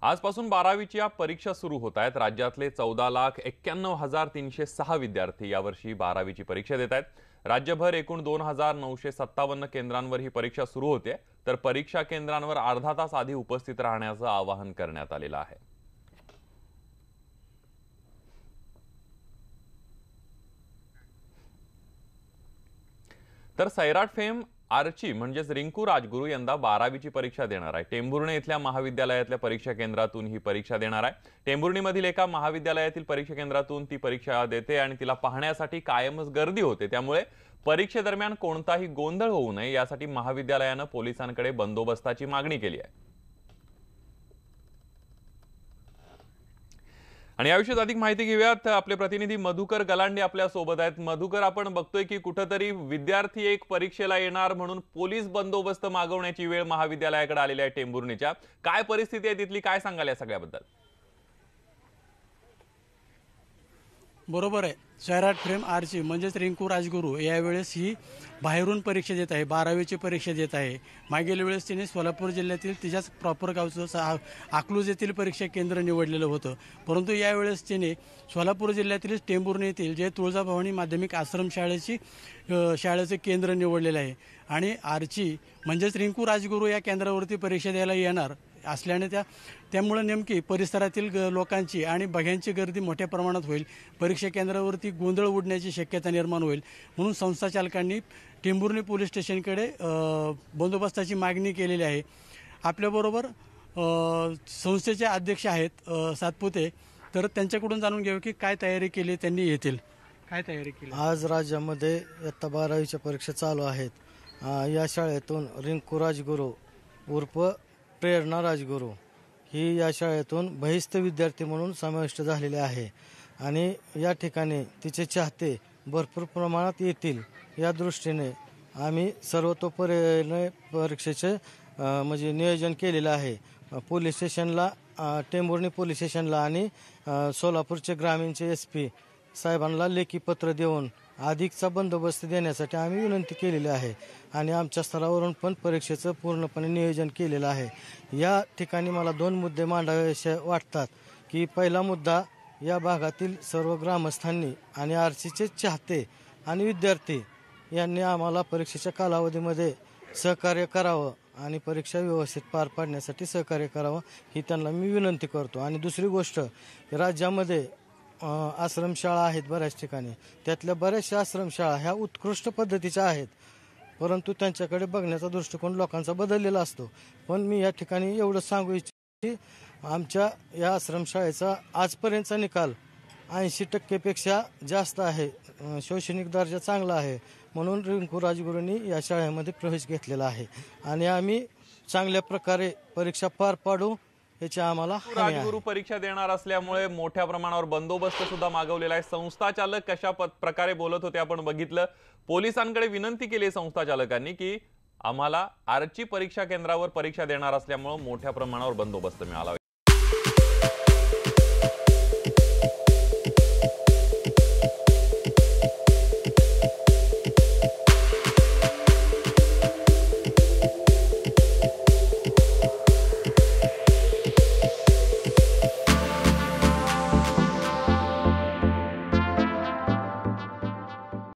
आजपासून 12वीच्या परीक्षा सुरू होत आहेत। राज्यातले 14,91,306 विद्यार्थी यावर्षी 12वीची परीक्षा देत आहेत। राज्यभर एकूण 2,957 केंद्रांवर ही परीक्षा सुरू होते, तर परीक्षा केंद्रांवर अर्धा तास आधी उपस्थित राहण्याचं आवाहन करण्यात आलेलं आहे। तर सैराट फेम आर्ची म्हणजेच रिंकू राजगुरू यंदा 12वीची परीक्षा देणार आहे। टेंभुर्णी इथल्या महाविद्यालयातल्या परीक्षा केंद्रातून ही परीक्षा देणार आहे। टेंभुर्णीमधील एका महाविद्यालयातील परीक्षा केंद्रातून ती परीक्षा देते आणि तिला पाहण्यासाठी कायमच गर्दी होते। त्यामुळे परीक्षेदरम्यान कोणताही गोंधळ होऊ नये यासाठी महाविद्यालयाने पोलिसांकडे बंदोबस्ताची मागणी केली आहे। आणि याविषयी अधिक माहिती घेऊयात। आपले प्रतिनिधी मधुकर गलांडे आपल्या सोबत आहेत। मधुकर, आपण बघतोय की कुठेतरी विद्यार्थी एक परीक्षेला येणार म्हणून पोलीस बंदोबस्त मागवण्याची वेळ महाविद्यालयाकडे आलेली आहे टेंभुर्णीच्या। काय परिस्थिती आहे तिथली, काय सांगाल या सगळ्याबद्दल? बरोबर आहे। सैराट फेम आर्ची म्हणजेच रिंकू राजगुरू यावेळेस ही बाहेरून परीक्षा देत आहे, 12वीची परीक्षा देत आहे। मागील वेळेस तिने सोलापूर जिल्ह्यातील तिच्याच प्रॉपर गावचं अकलूज येथील परीक्षा केंद्र निवडलेलं होतं, परंतु यावेळेस तिने सोलापूर जिल्ह्यातील टेंभुर्णी येथील जे तुळजाभवानी माध्यमिक आश्रम शाळेचे केंद्र निवडलेलं आहे। आणि आर्ची म्हणजेच रिंकू राजगुरू या केंद्रावरती परीक्षा द्यायला येणार असल्याने त्यामुळे नेमकी परिसरातील लोकांची आणि बघ्यांची गर्दी मोठ्या प्रमाणात होईल। परीक्षा केंद्रावरती गोंधळ उडण्याची शक्यता निर्माण होईल, म्हणून संस्थाचालकांनी टेंभुर्णी पोलीस स्टेशनकडे बंदोबस्ताची मागणी केलेली आहे। आपल्याबरोबर संस्थेचे अध्यक्ष आहेत सातपुते, तर त्यांच्याकडून जाणून घेऊ की काय तयारी केली त्यांनी येतील। काय तयारी केली? आज राज्यामध्ये इयत्ता 12वीच्या परीक्षा चालू आहेत। या शाळेतून रिंकू राजगुरू उर्फ प्रेरणा राजगुरू ही या शाळेतून बहिस्थ विद्यार्थी म्हणून समाविष्ट झालेले आहे आणि या ठिकाणी तिचे चाहते भरपूर प्रमाणात येतील या दृष्टीने आम्ही सर्वतोपरीने परीक्षेचे म्हणजे नियोजन केलेलं आहे। पोलीस स्टेशनला, टेंभुर्णी पोलीस स्टेशनला आणि सोलापूरचे ग्रामीणचे SP साहेबांना लेखी पत्र देऊन अधिकचा बंदोबस्त देण्यासाठी आम्ही विनंती केलेली आहे आणि आमच्या स्तरावरून पण परीक्षेचं पूर्णपणे नियोजन केलेलं आहे। या ठिकाणी मला 2 मुद्दे मांडावेसे वाटतात की पहिला मुद्दा, या भागातील सर्व ग्रामस्थांनी आणि आरसीचे चाहते आणि विद्यार्थी यांनी आम्हाला परीक्षेच्या कालावधीमध्ये सहकार्य करावं आणि परीक्षा व्यवस्थित पार पाडण्यासाठी सहकार्य करावं ही त्यांना मी विनंती करतो। आणि दुसरी गोष्ट, राज्यामध्ये आश्रमशाळा आहेत बऱ्याच ठिकाणी, त्यातल्या बऱ्याचशा आश्रमशाळा ह्या उत्कृष्ट पद्धतीच्या आहेत, परंतु त्यांच्याकडे बघण्याचा दृष्टिकोन लोकांचा बदललेला असतो। पण मी या ठिकाणी एवढं सांगू इच्छितो की आमच्या या आश्रमशाळेचा आजपर्यंतचा निकाल 80% जास्त आहे, शैक्षणिक दर्जा चांगला आहे, म्हणून रिंकू राजगुरूंनी या शाळेमध्ये प्रवेश घेतलेला आहे आणि आम्ही चांगल्या प्रकारे परीक्षा पार पाडू याची आम्हाला हमी आहे। राजगुरू परीक्षा देणार असल्यामुळे मोठ्या प्रमाणावर बंदोबस्त सुद्धा मागवलेला आहे। संस्थाचालक कशा प्रकारे बोलत होते आपण बघितलं। पोलिसांकडे विनंती केली संस्थाचालकांनी की आम्हाला आर्ची परीक्षा केंद्रावर परीक्षा देणार असल्यामुळे मोठ्या प्रमाणावर बंदोबस्त मिळाला।